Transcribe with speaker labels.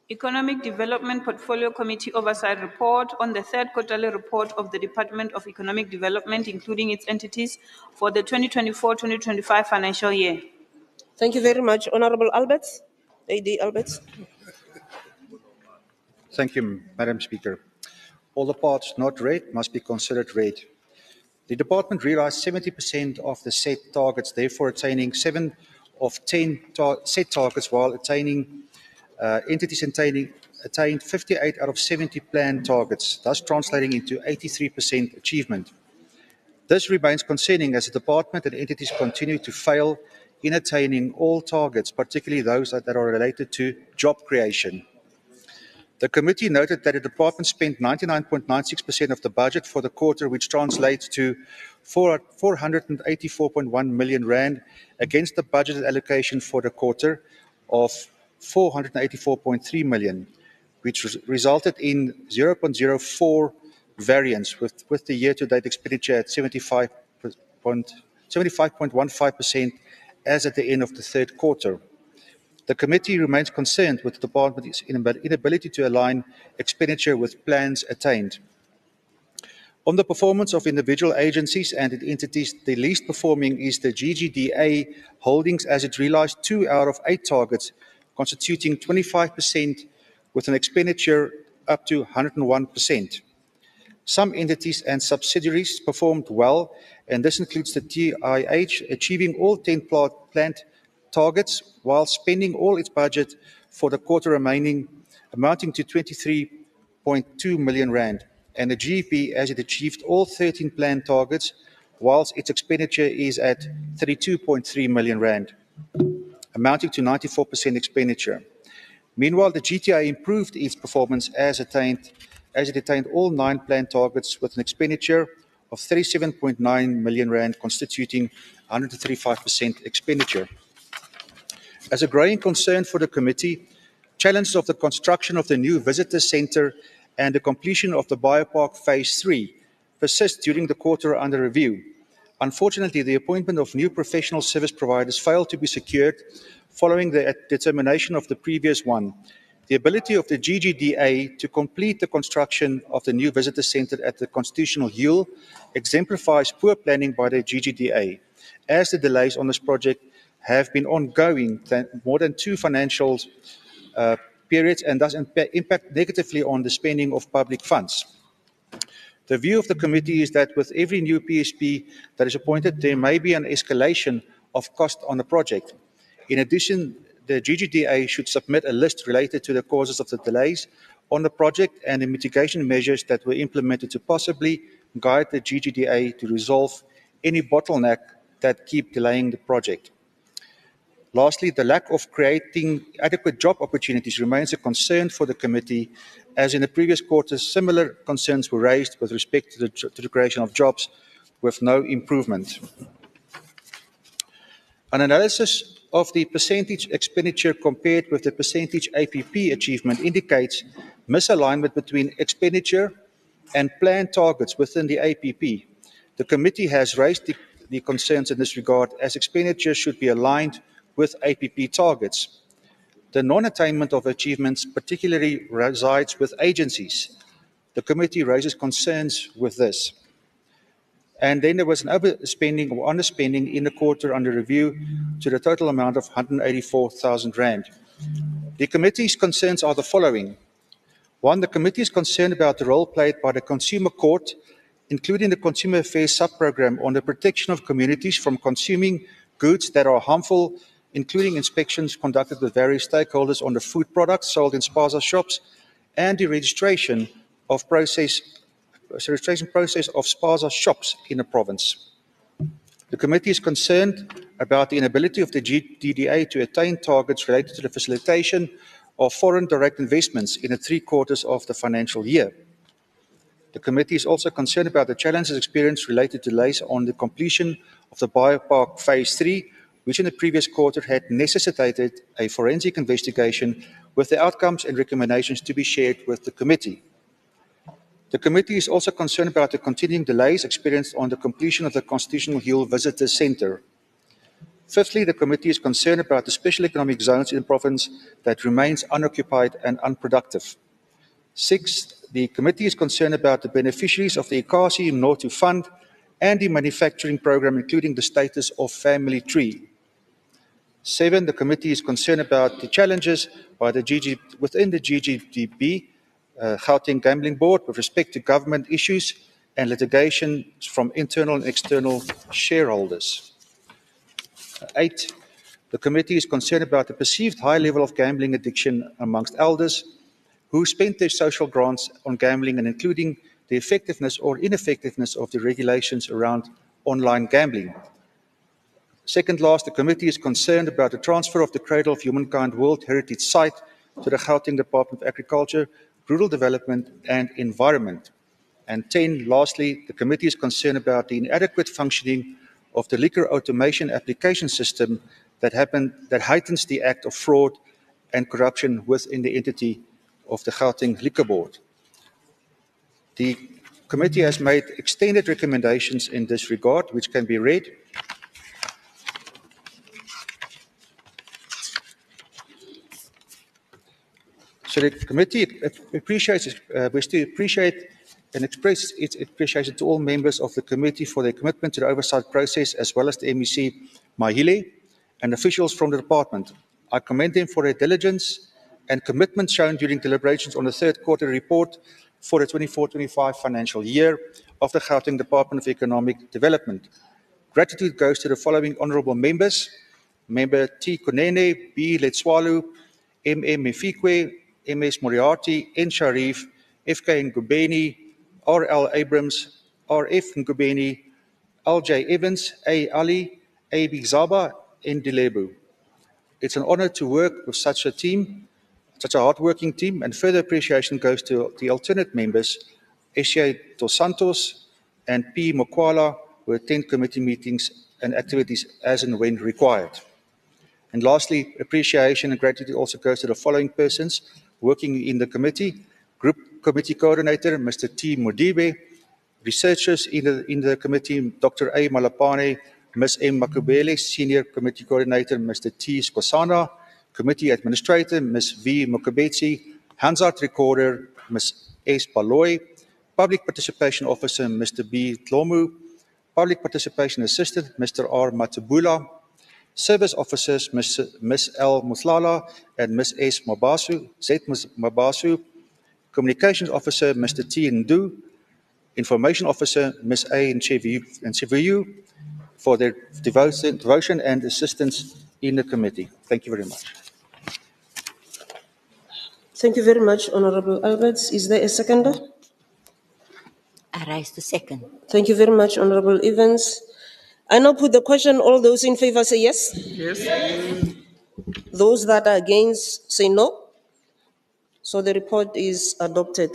Speaker 1: Economic Development Portfolio Committee Oversight Report on the third quarterly report of the Department of Economic Development, including its entities, for the 2024-2025 financial year.
Speaker 2: Thank you very much. Honorable Alberts, AD Alberts.
Speaker 3: Thank you, Madam Speaker. All the parts not read must be considered read. The department realised 70% of the set targets, therefore attaining 7 of 10 set targets, while entities attained 58 out of 70 planned targets, thus translating into 83% achievement. This remains concerning as the department and entities continue to fail in attaining all targets, particularly those that are related to job creation. The committee noted that the department spent 99.96% of the budget for the quarter, which translates to 484.1 million rand against the budgeted allocation for the quarter of 484.3 million, which resulted in 0.04 variance with the year-to-date expenditure at 75.15% as at the end of the third quarter. The committee remains concerned with the department's inability to align expenditure with plans attained. On the performance of individual agencies and entities, the least performing is the GGDA Holdings, as it realised 2 out of 8 targets, constituting 25%, with an expenditure up to 101%. Some entities and subsidiaries performed well, and this includes the TIH achieving all 10 planned targets while spending all its budget for the quarter remaining, amounting to 23.2 million rand, and the GEP as it achieved all 13 planned targets whilst its expenditure is at 32.3 million rand, amounting to 94% expenditure. Meanwhile, the GTI improved its performance as it attained all 9 planned targets with an expenditure of 37.9 million rand, constituting 135% expenditure. As a growing concern for the committee, challenges of the construction of the new visitor centre and the completion of the Biopark Phase 3 persist during the quarter under review. Unfortunately, the appointment of new professional service providers failed to be secured following the determination of the previous one. The ability of the GGDA to complete the construction of the new visitor centre at the Constitutional Hill exemplifies poor planning by the GGDA, as the delays on this project have been ongoing more than 2 financial periods and thus impact negatively on the spending of public funds. The view of the committee is that with every new PSP that is appointed, there may be an escalation of cost on the project. In addition, the GGDA should submit a list related to the causes of the delays on the project and the mitigation measures that were implemented to possibly guide the GGDA to resolve any bottleneck that keep delaying the project. Lastly, the lack of creating adequate job opportunities remains a concern for the committee, as in the previous quarter, similar concerns were raised with respect to the creation of jobs with no improvement. An analysis of the percentage expenditure compared with the percentage APP achievement indicates misalignment between expenditure and planned targets within the APP. The committee has raised the concerns in this regard, as expenditure should be aligned with APP targets. The non-attainment of achievements particularly resides with agencies. The committee raises concerns with this. And then there was an overspending or underspending in the quarter under review to the total amount of 184,000 rand. The committee's concerns are the following. 1, the committee is concerned about the role played by the Consumer Court, including the Consumer Affairs sub-program on the protection of communities from consuming goods that are harmful, including inspections conducted with various stakeholders on the food products sold in spaza shops and the registration process of spaza shops in the province. The committee is concerned about the inability of the GDDA to attain targets related to the facilitation of foreign direct investments in the 3 quarters of the financial year. The committee is also concerned about the challenges experienced related to delays on the completion of the Biopark Phase 3, which in the previous quarter had necessitated a forensic investigation with the outcomes and recommendations to be shared with the committee. The committee is also concerned about the continuing delays experienced on the completion of the Constitutional Hill Visitor Centre. Fifthly, the committee is concerned about the special economic zones in the province that remains unoccupied and unproductive. Sixth, the committee is concerned about the beneficiaries of the Ikasi Mnotu Fund and the manufacturing program, including the status of family tree. Seven, the committee is concerned about the challenges by within the GGDB, Gauteng Gambling Board, with respect to government issues and litigation from internal and external shareholders. 8, the committee is concerned about the perceived high level of gambling addiction amongst elders who spend their social grants on gambling, and including the effectiveness or ineffectiveness of the regulations around online gambling. Second last, the committee is concerned about the transfer of the Cradle of Humankind World Heritage Site to the Gauteng Department of Agriculture, Rural Development and Environment. And 10, lastly, the committee is concerned about the inadequate functioning of the liquor automation application system that heightens the act of fraud and corruption within the entity of the Gauteng Liquor Board. The committee has made extended recommendations in this regard, which can be read. So the committee wishes to appreciate and express its appreciation to all members of the committee for their commitment to the oversight process, as well as the MEC Mahile and officials from the department. I commend them for their diligence and commitment shown during deliberations on the third quarter report for the 24-25 financial year of the Gauteng Department of Economic Development. Gratitude goes to the following honourable members: Member T. Kunene, B. Letswalu, M.M. Mefikwe, M.S. Moriarty, N. Sharif, F.K. Ngubeni, R.L. Abrams, R.F. Ngubeni, L.J. Evans, A. Ali, A.B. Zaba, N. Dilebu. It's an honour to work with such a team, such a hard-working team, and further appreciation goes to the alternate members, S.J. Dos Santos and P. Mokwala, who attend committee meetings and activities as and when required. And lastly, appreciation and gratitude also goes to the following persons working in the committee: Group Committee Coordinator, Mr. T. Modibe; researchers in the committee, Dr. A. Malapane, Ms. M. Makubele; Senior Committee Coordinator, Mr. T. Skosana; Committee Administrator, Ms. V. Mukabetsi; Hansard Recorder, Ms. S. Baloy; Public Participation Officer, Mr. B. Tlomu; Public Participation Assistant, Mr. R. Matubula; Service Officers, Ms. L. Muslala and Ms. S. Mabasu, Z. Mabasu; Communications Officer, Mr. T. Ndu; Information Officer, Ms. A. Ncheviyu, for their devotion and assistance in the committee. Thank you very much.
Speaker 2: Thank you very much, Honorable Alberts. Is there a seconder?
Speaker 4: I rise to second.
Speaker 2: Thank you very much, Honorable Evans. I now put the question. All those in favor say yes.
Speaker 5: Yes.
Speaker 2: Those that are against say no. So the report is adopted.